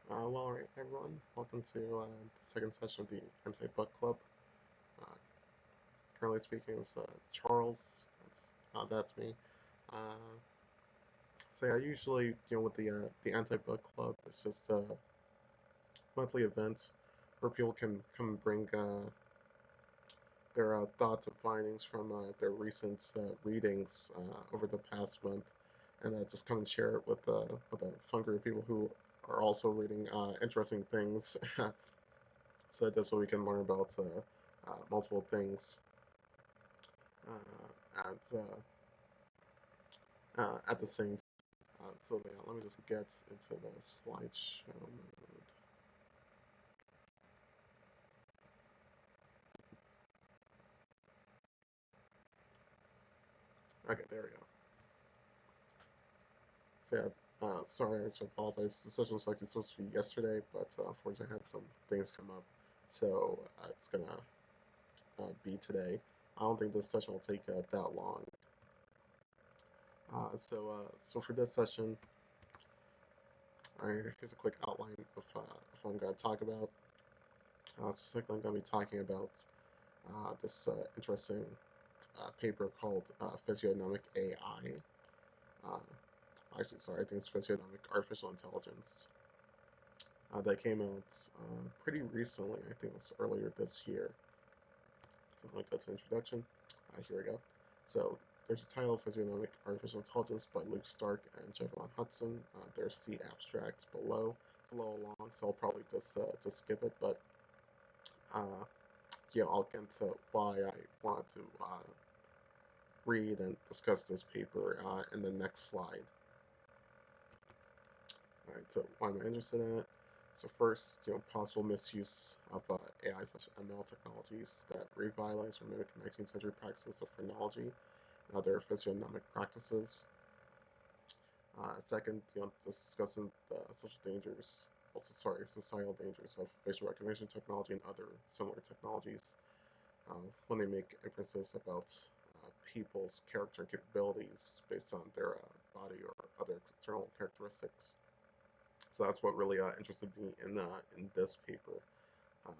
Well, alright, everyone. Welcome to the second session of the Anti-Book Club. Uh, Currently speaking is Charles. That's me. Uh, so yeah, usually, with the Anti-Book Club, it's just a monthly event where people can come and bring their thoughts and findings from their recent readings over the past month, and just come and share it with a fun group of people who are also reading interesting things. So that's what we can learn about multiple things at the same time. So yeah, let me just get into the slideshow mode. Okay, there we go. So yeah, sorry, I apologize. The session was actually supposed to be yesterday, but unfortunately I had some things come up, so it's gonna be today. I don't think this session will take that long. So for this session, here's a quick outline of what I'm going to talk about. Specifically, I'm going to be talking about this interesting paper called Physiognomic AI. Uh, Actually, sorry, I think it's Physiognomic Artificial Intelligence. That came out pretty recently. I think it was earlier this year. So I'm going to go to introduction. Here we go. So there's a title, Physiognomic Artificial Intelligence by Luke Stark and Jeffron Hudson. There's the abstract below. It's a little long, so I'll probably just skip it. But I'll get into why I want to read and discuss this paper in the next slide. All right, so why am I interested in it? So first, possible misuse of AI/ML technologies that revitalize or mimic 19th century practices of phrenology and other physiognomic practices. Second, discussing the societal dangers of facial recognition technology and other similar technologies when they make inferences about people's character and capabilities based on their body or other external characteristics. So that's what really interested me in this paper. I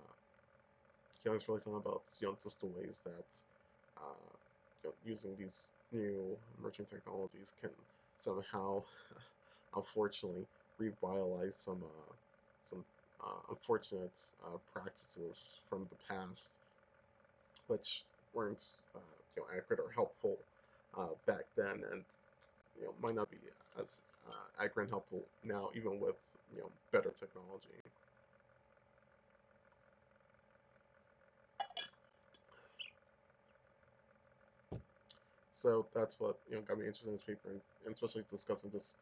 was really talking about just the ways that using these new emerging technologies can somehow, unfortunately, revitalize some unfortunate practices from the past, which weren't accurate or helpful back then, and might not be as accurate and helpful now, even with better technology. So that's what got me interested in this paper, and especially discussing just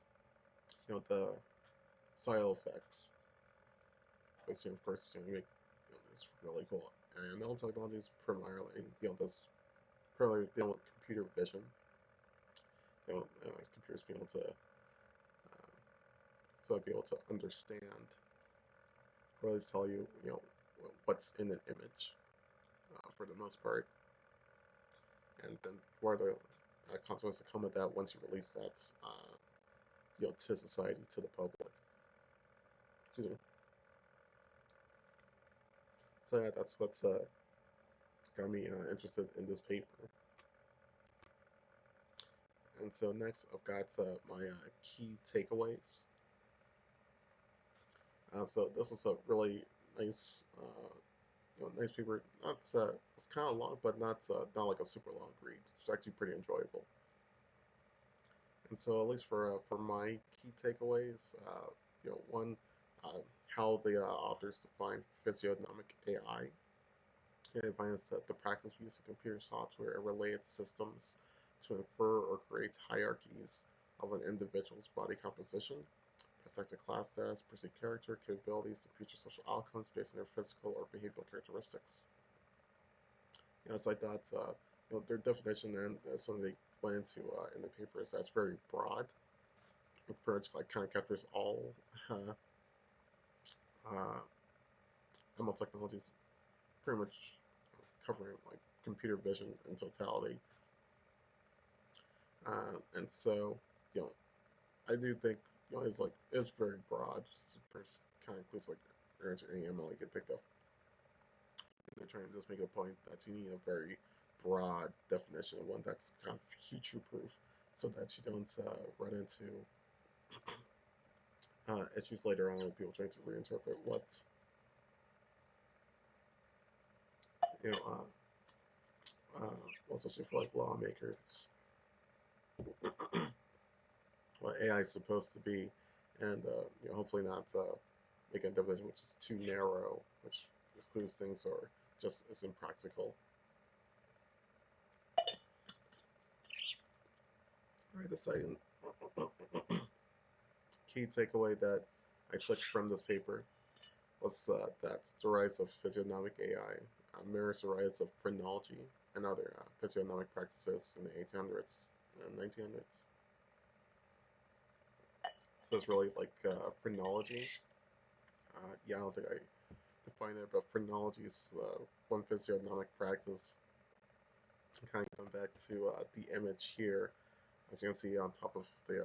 the side effects. Because of course you make this really cool AML technologies primarily this primarily dealing with computer vision. Computers being able to be able to understand or at least tell you what's in an image for the most part, and then what are the consequences that come with that once you release that to society, to the public. Excuse me. So yeah, that's what's got me interested in this paper. And so next, I've got my key takeaways. So this is a really nice, nice paper. Not it's kind of long, but not like a super long read. It's actually pretty enjoyable. And so at least for my key takeaways, one, how the authors define physiognomic AI. It defines the practice of using computer software and related systems to infer or create hierarchies of an individual's body composition, protect a class status, perceive character, capabilities, and future social outcomes based on their physical or behavioral characteristics. So I thought their definition and something they went into in the paper is that's very broad. It pretty much like kind of captures all uh, uh, ML technologies, pretty much covering like computer vision in totality. And so, you know, I do think it's very broad. It's kind of includes like pretty much any ML you can think of. They're trying to just make a point that you need a very broad definition, one that's kind of future proof, so that you don't run into issues later on with people trying to reinterpret you know especially for like lawmakers, what AI is supposed to be, and hopefully not make a definition which is too narrow, which excludes things or just is impractical. All right, the second key takeaway that I took from this paper was that the rise of physiognomic AI mirrors the rise of phrenology and other physiognomic practices in the 1800s and 1900s. So it's really like phrenology. Yeah, I don't think I define it, but phrenology is one physiognomic practice. Kind of come back to the image here, as you can see on top of the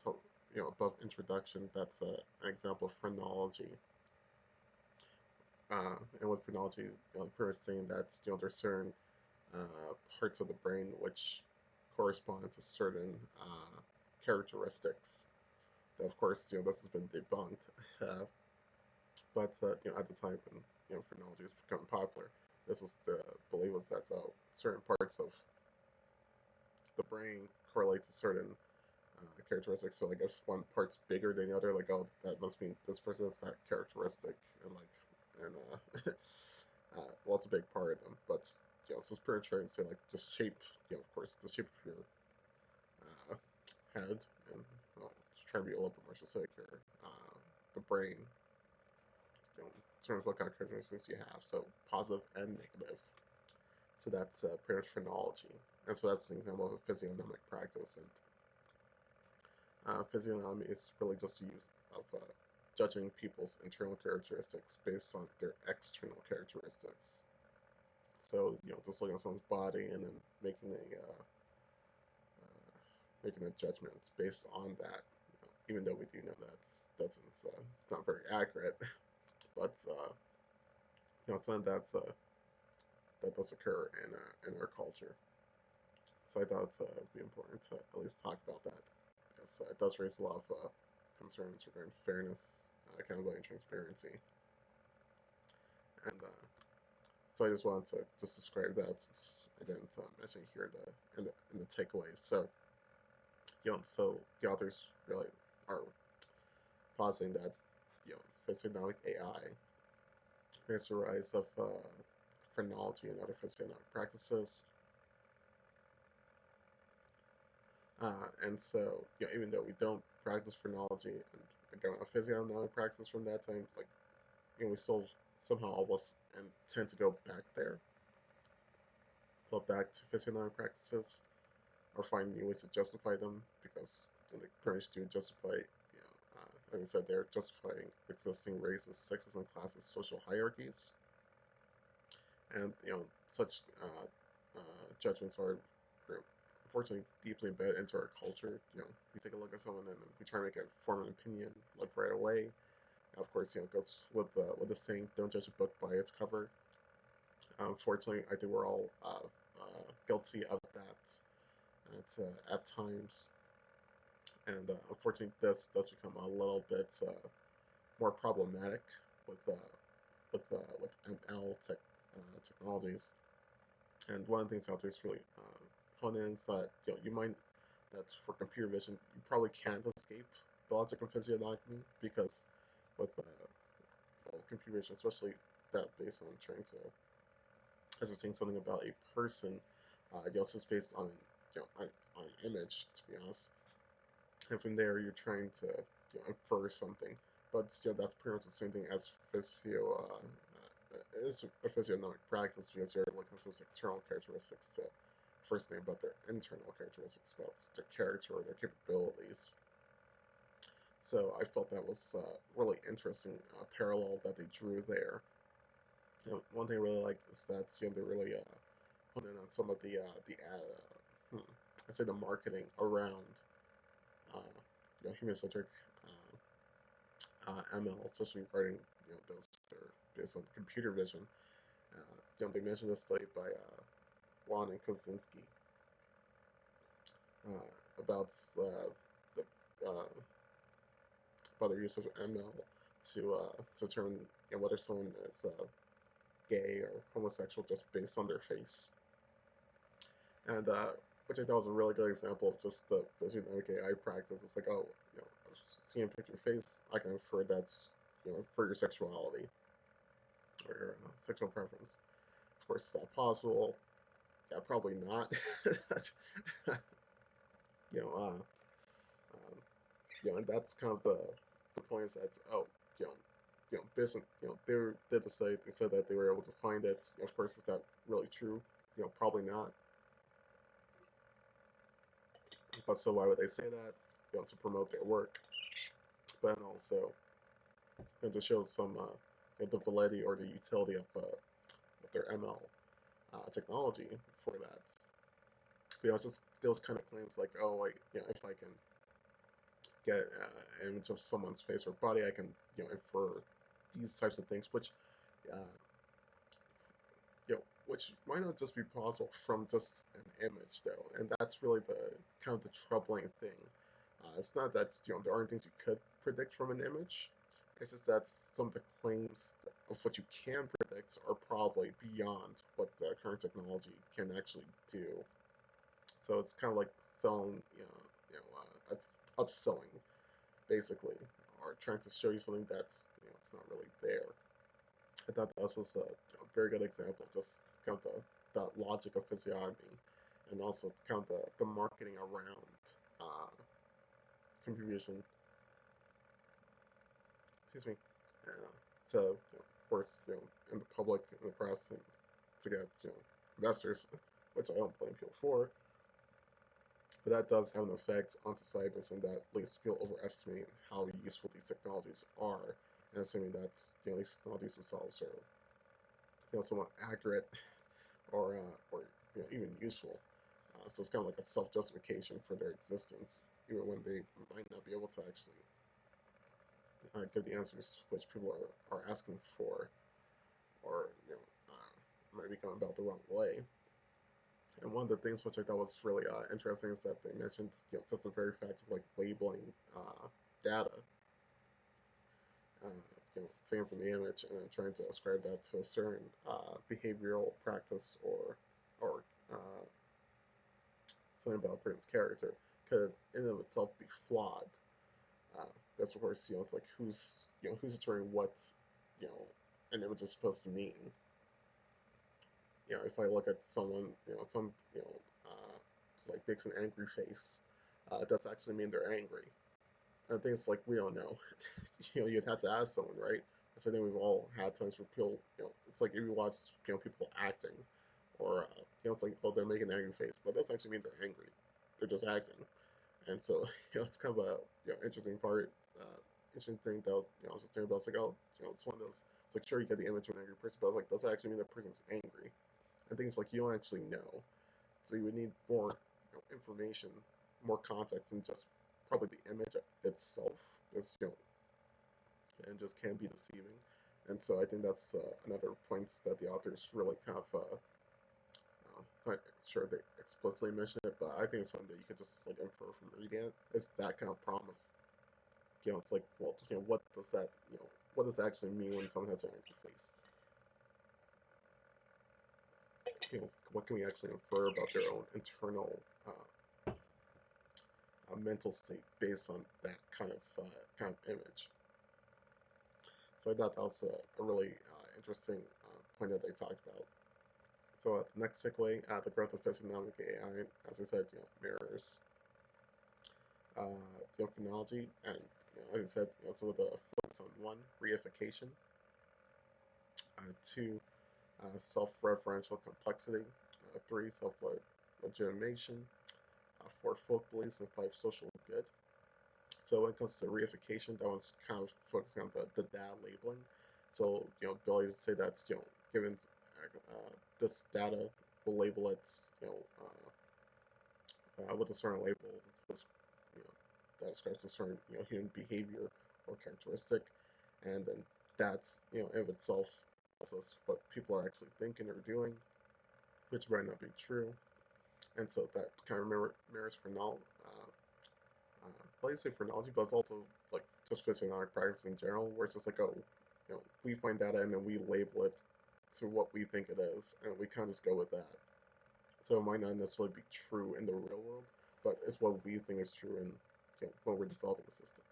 top, above introduction. That's an example of phrenology. And with phrenology, pretty much saying that there's certain parts of the brain which correspond to certain characteristics. Of course, this has been debunked, but at the time when phrenology was becoming popular, this was the belief was that certain parts of the brain correlate to certain characteristics. So like if one part's bigger than the other, like oh that must mean this person has that characteristic, and well it's a big part of them, but so it's pretty trying to say like just shape, of course the shape of your head, and well, just trying to be a little bit more specific here. The brain, in terms of what kind of characteristics you have, so positive and negative. So that's pretty much phrenology, and so that's an example of a physiognomic practice. And physiognomy is really just the use of judging people's internal characteristics based on their external characteristics. So just looking at someone's body and then making a judgment based on that. Even though we do know it's not very accurate, but it's something that does occur in our culture. So I thought it'd be important to at least talk about that, because it does raise a lot of concerns regarding fairness, accountability, and transparency. And so I just wanted to just describe that, since I didn't mention it here in the takeaways. So so the authors really are positing that physiognomic AI is the rise of phrenology and other physiognomic practices. And so, even though we don't practice phrenology and again, a physiognomic practice from that time, like, we still somehow almost and tend to go back to physiognomic practices, or find new ways to justify them, because they pretty much do justify, as I said, they're justifying existing races, sexes, and classes, social hierarchies, and such judgments are unfortunately deeply embedded into our culture. We take a look at someone and we try to form an opinion like right away. And of course, it goes with the saying, "Don't judge a book by its cover." Unfortunately, I think we're all guilty of that at times, and unfortunately, this does become a little bit more problematic with ML technologies. And one of the things out there is really hone in is that you might that for computer vision you probably can't escape the logic of physiognomy, because with computer vision, especially that based on trying to, as we're saying something about a person, it's just based on on an image, to be honest, and from there you're trying to infer something, but that's pretty much the same thing as it is a physiognomic practice because you're looking at some external characteristics to first name about their internal characteristics, about their character or their capabilities. So I felt that was really interesting parallel that they drew there. One thing I really liked is that they really put in on some of I say the marketing around uh, human-centric ML, especially regarding those that are based on computer vision. They mentioned a study by Wan and Kosinski about the about their use of ML to determine whether someone is gay or homosexual just based on their face, and which I thought was a really good example of just the AI practice. It's like, oh, seeing a picture of your face, I can infer that's for your sexuality or your sexual preference. Of course, is that possible? Yeah, probably not. you know, uh, um, and that's kind of the point is that oh, you know, business, they did the study. They said that they were able to find it. Of course, is that really true? Probably not. But so why would they say that? To promote their work, but also to show some the validity or the utility of their ML technology for that. It's just those kind of claims like, oh, like, if I can get an image of someone's face or body, I can, infer these types of things, uh, which might not just be possible from just an image, though, and that's really the kind of the troubling thing. It's not that there aren't things you could predict from an image. It's just that some of the claims of what you can predict are probably beyond what the current technology can actually do. So it's kind of like selling, it's upselling basically, or trying to show you something that's it's not really there. I thought that was just a very good example, just kind of the logic of physiognomy, and also kind of the marketing around uh, computer vision. Excuse me. To of course in the public, in the press, and to get investors, which I don't blame people for. But that does have an effect on society, and that leads to people overestimating how useful these technologies are, and assuming that these technologies themselves are somewhat accurate or even useful. So it's kind of like a self-justification for their existence, even when they might not be able to actually give the answers which people are asking for, or might be going about the wrong way. And one of the things which I thought was really interesting is that they mentioned just the very fact of like labeling data, uh, taken from the image and then trying to ascribe that to a certain behavioral practice or something about a person's character could in and of itself be flawed. That's of course it's like who's determining what you know an image is supposed to mean. If I look at someone, some, like makes an angry face, does actually mean they're angry. And I think it's like we don't know. You'd have to ask someone, right? So I think we've all had times where people, it's like if you watch, people acting, or it's like, oh, they're making an angry face, but that doesn't actually mean they're angry. They're just acting, and so it's kind of a interesting part. Interesting thing that I was just thinking about. It's like, oh, it's one of those. It's like sure you get the image of an angry person, but it's like does that actually mean that person's angry? And things like you don't actually know. So you would need more information, more context than just probably the image itself. It's, and just can be deceiving. And so I think that's another point that the authors really kind of, not sure they explicitly mention it, but I think it's something that you can just like infer from reading it. It's that kind of problem of, it's like, well, what does that, what does it actually mean when someone has an angry face? What can we actually infer about their own internal mental state based on that kind of image? So I thought that was a really interesting point that they talked about. So the next takeaway, the growth of physiognomic AI, as I said, mirrors phonology, and as I said, some of the focus on one reification, 2, self-referential complexity, 3, self-legitimation, 4, folk beliefs, and 5, social good. So when it comes to reification, that one's kind of focusing on the data labeling. So, ability to say that's, given this data, we'll label it, with a certain label, this, you know, that describes a certain, human behavior or characteristic, and then that's, of itself, also what people are actually thinking or doing, which might not be true. And so that kind of mirrors well, you say phrenology, but it's also like just physiognomic practice in general, where it's just like, oh, we find data and then we label it to what we think it is, and we kind of just go with that. So it might not necessarily be true in the real world, but it's what we think is true in, when we're developing a system.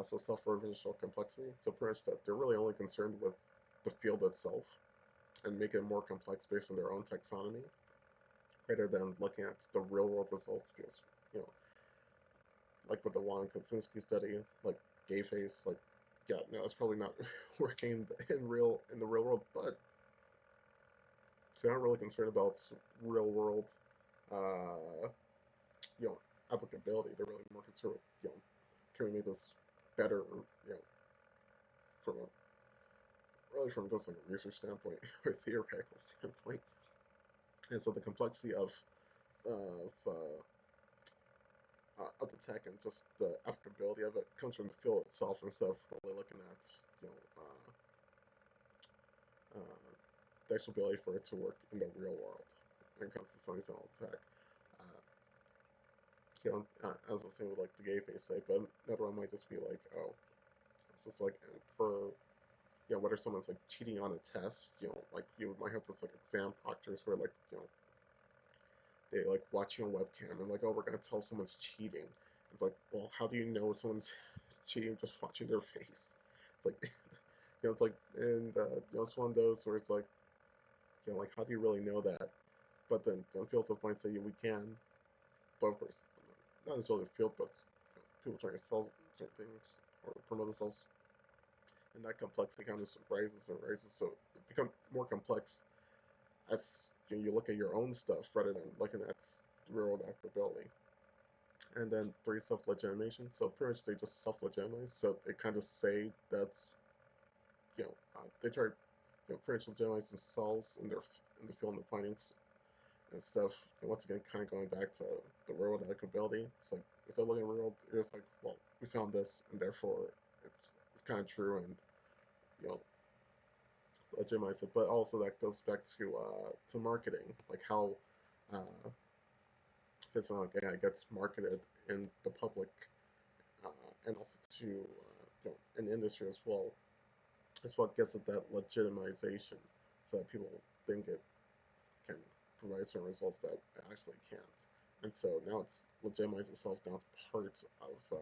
So self-referential complexity. So pretty much that they're really only concerned with the field itself and make it more complex based on their own taxonomy, rather than looking at the real world results. Because you know, like with the Juan Kosinski study, like gay face, like yeah, no, it's probably not working in the real world, but they're not really concerned about real world, uh, you know, applicability. They're really more concerned with, can we make this better, from a really from just like a research standpoint or theoretical standpoint. And so the complexity of uh, of the tech and just the applicability of it comes from the field itself instead of really looking at the actual ability for it to work in the real world when it comes to some of these old tech. Uh, as I was saying with like the gay face site, but another one might just be like, oh, it's just like for whether someone's like cheating on a test, like you might have this like exam proctors where like they like watch you on webcam and like, oh, we're gonna tell someone's cheating. It's like, well, how do you know someone's cheating just watching their face? It's like, it's like, and it's one of those where it's like, like how do you really know that? But then fields of might say we can, but of course, not necessarily the field, but people trying to sell certain things or promote themselves, and that complexity kind of just rises and rises. So it becomes more complex as you look at your own stuff rather than looking at real world applicability. And then 3, self-legitimation. So pretty much they just self-legitimize. So they kind of say that's they try pretty much legitimize themselves in the field and the findings and stuff. And once again, kind of going back to the real world applicability. It's like instead of looking at real world, it's like, well, we found this and therefore it's kind of true and you know legitimize it. But also that goes back to marketing, like how uh, Physical AI gets marketed in the public uh, and also to in the industry as well. It's what gets it that legitimization, so that people think it can provide certain results that it actually can't. And so now it's legitimized itself. Now it's part of the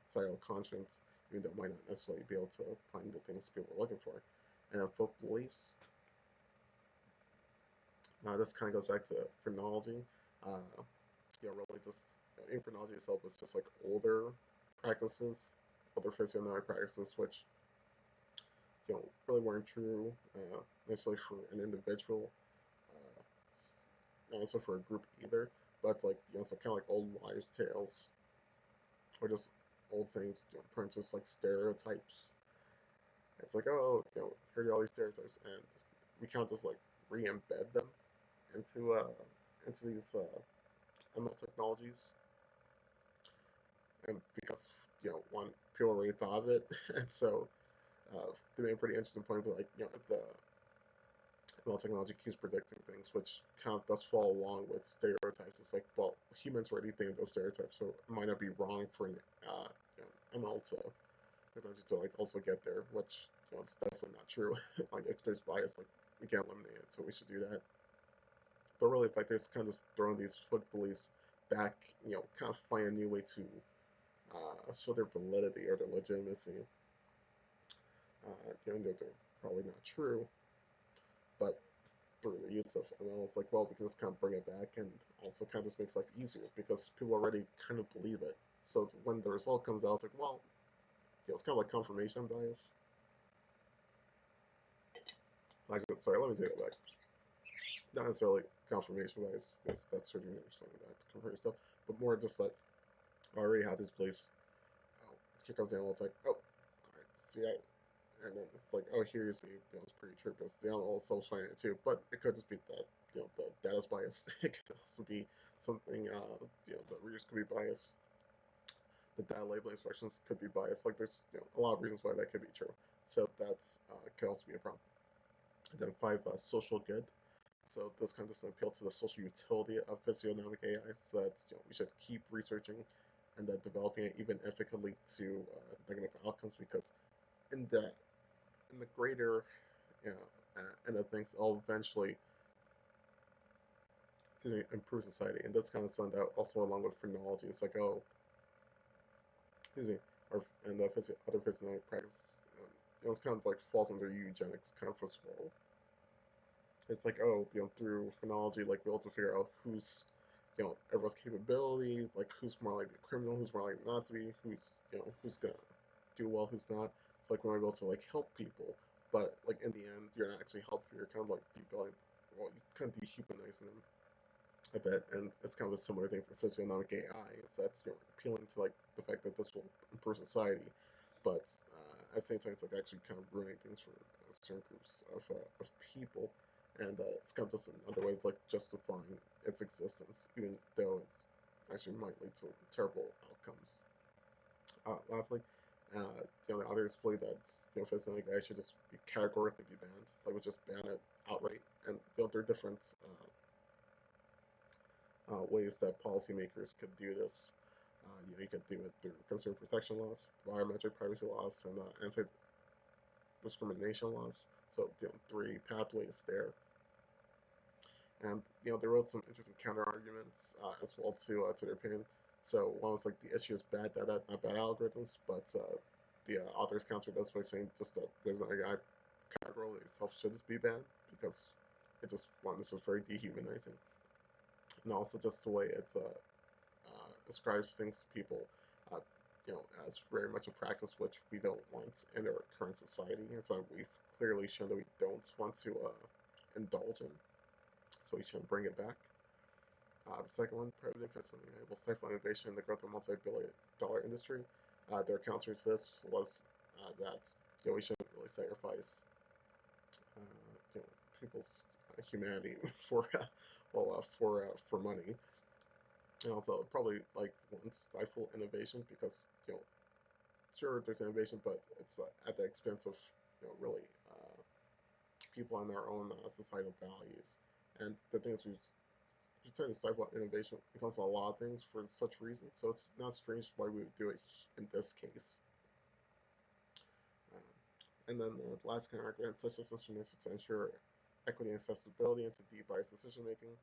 societal conscience, even though it might not necessarily be able to find the things people are looking for. And folk beliefs. This kind of goes back to phrenology. Uh, really just phrenology itself is just like older practices, older physiognomic practices, which really weren't true necessarily for an individual, not also for a group either. But it's like it's kind of like old wives' tales, or just old sayings, pretty much just like stereotypes. It's like, oh, here are all these stereotypes, and we can't just like re-embed them into these ML technologies, and because one, people already thought of it, and so they made a pretty interesting point. But like the ML technology keeps predicting things, which kind of does fall along with stereotypes. It's like, well, humans already think of those stereotypes, so it might not be wrong for an ML to like also get there, which it's definitely not true. Like if there's bias, like we can't eliminate it, so we should do that. But really, if like there's kind of just throwing these foot bullies back, kind of find a new way to show their validity or their legitimacy, even though they're probably not true. But through the use of ML, it's like, well, we can just kind of bring it back and also kind of just makes life easier because people already kind of believe it. So when the result comes out, it's like, well, it's kind of like confirmation bias. Actually, sorry, let me take it back. Not necessarily confirmation bias, because that's certainly something that to compare stuff, but more just like I already had this place. Oh, here comes the animal. It's like, oh, all right, see, and then it's like, oh, here's the, it's pretty true because the animal itself finding it too. But it could just be that, the data's biased. It could also be something, the readers could be biased. The data labeling instructions could be biased. Like there's, a lot of reasons why that could be true. So that's could also be a problem. And then five, social good. So this kind of just appeal to the social utility of physiognomic AI. So that we should keep researching and developing it even ethically to negative outcomes because in the greater end of things, I'll eventually to improve society. And this kind of something that also along with phrenology. It's like, oh, excuse me, or and other physiognomic practices. It's kind of like falls under eugenics kind of as well. It's like, oh, through phrenology, like we're able to figure out who's, everyone's capabilities, like who's more likely a criminal, who's more likely not to be, who's gonna do well, who's not. It's like we're able to like help people, but like in the end, you're not actually helping. You're kind of like debilitating, well, you kind of dehumanizing them a bit, and it's kind of a similar thing for physiognomic AI. Is that's appealing to like the fact that this will improve society, but at the same time, it's like actually kind of ruining things for certain groups of people, and it's kind of just another way of like justifying its existence, even though it's actually might lead to terrible outcomes. Lastly, the others believe that physiognomic AI should just be categorically be banned, like we just ban it outright, and there are different ways that policymakers could do this. You could do it through consumer protection laws, biometric privacy laws, and anti-discrimination laws. So, three pathways there. And they wrote some interesting counter arguments as well to their opinion. So one was like the issue is bad data, not bad algorithms, but the authors countered this by saying just that there's an AI category itself should just be banned because it just one, this was very dehumanizing, and also just the way it ascribes things to people, uh, as very much a practice which we don't want in our current society, and so we've clearly shown that we don't want to indulge in, so we should bring it back. The second one, prohibitive investment will stifle innovation in the growth of multi-billion-dollar industry. Their counter to this was that we shouldn't really sacrifice people's humanity for for money, and also probably like won't stifle innovation because sure there's innovation, but it's at the expense of really people and their own societal values. And the thing is, we tend to stifle innovation when it comes to a lot of things for such reasons. So it's not strange why we would do it in this case. And then the last kind of argument, such systems should to ensure equity and accessibility and to de-bias decision making.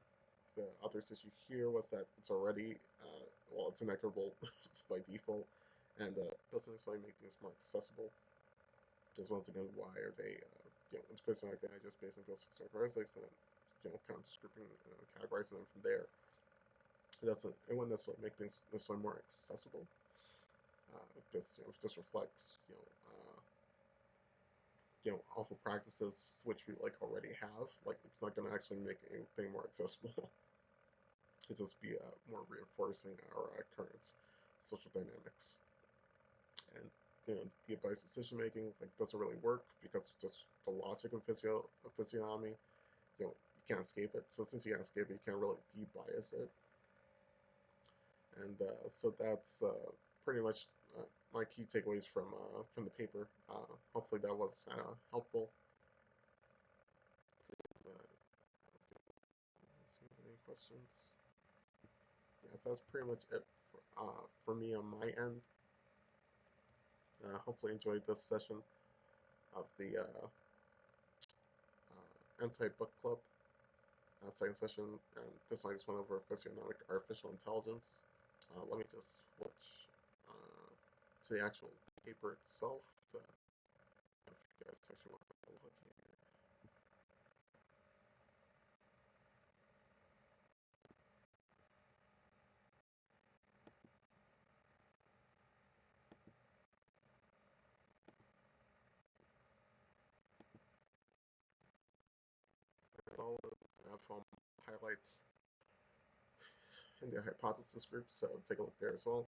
The other issue here was that it's already, it's inequitable by default, and doesn't necessarily make things more accessible. Because once again, why are they, it's based on just based on characteristics and kind of just grouping, categorizing them from there. It wouldn't necessarily make things necessarily more accessible. Because if this reflects, awful practices which we like already have, like it's not going to actually make anything more accessible. It just be more reinforcing our current social dynamics. And the advice decision making like doesn't really work because just the logic of physiognomy, you can't escape it. So since you can't escape it, you can't really de-bias it. And so that's pretty much my key takeaways from the paper. Hopefully that was helpful. Let's see any questions. Yeah, so that's pretty much it for me on my end. Hopefully enjoyed this session of the Anti-Book Club second session, and this one I just went over physiognomic artificial intelligence. Let me just switch to the actual paper itself. If you guys actually want to look here. well as highlights in the hypothesis group, so take a look there as well.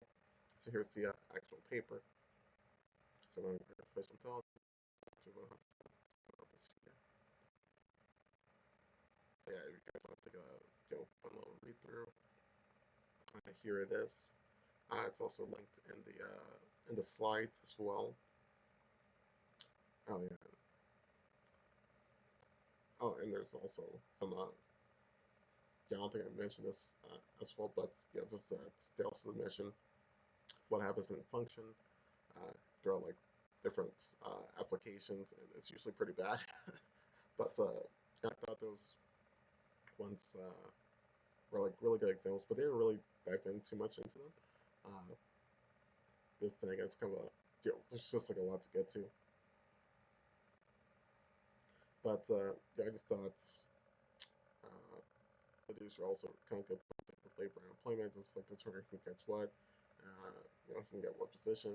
So here's the actual paper. So then artificial intelligence. We'll have to about this here. So yeah, if you guys want to take a fun little read through, here it is. It's also linked in the slides as well. Oh yeah. Oh, and there's also some yeah, I don't think I mentioned this as well, but yeah, just they also mention what happens when it function. There are like different applications, and it's usually pretty bad. But I thought those ones were like really good examples, but they didn't really dive in too much into them. Uh, this thing, it's kind of there's just like a lot to get to. But yeah, I just thought uh, these are also kind of good with labor and employment. It's like determining who gets what, who can get what position.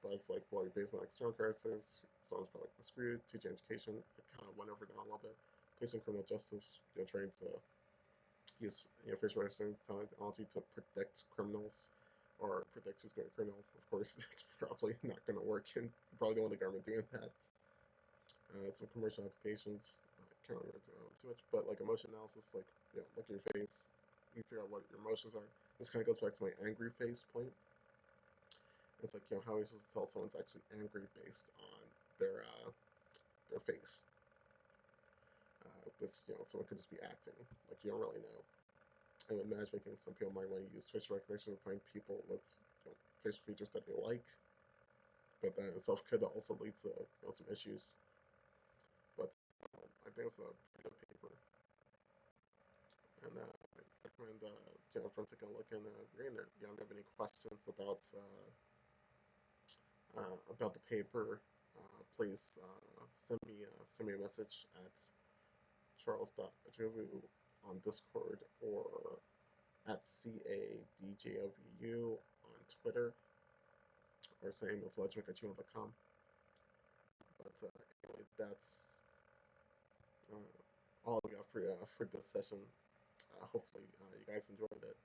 But it's like, well, you're based on external characters. Someone's probably like screwed. Teaching education, it kind of went over that a little bit. Policing criminal justice, trying to use facial recognition technology to predict criminals or predict who's going to be a criminal. Of course, it's probably not going to work, and probably don't want the government doing that. Some commercial applications, can't really do too much, but like emotion analysis, like look at your face, you figure out what your emotions are. This kind of goes back to my angry face point. It's like how are you supposed to tell someone's actually angry based on their face? This someone could just be acting, like you don't really know. And with matchmaking, some people might want to use facial recognition to find people with facial features that they like, but that itself could also lead to some issues. But I think it's a pretty good paper, and I recommend from taking a look and reading it. If you have any questions about the paper, please send me a message at charles.jovu on Discord or at CADJOVU on Twitter, or send email to ledgerback@gmail.com. But anyway, that's all I got for this session. Hopefully you guys enjoyed it.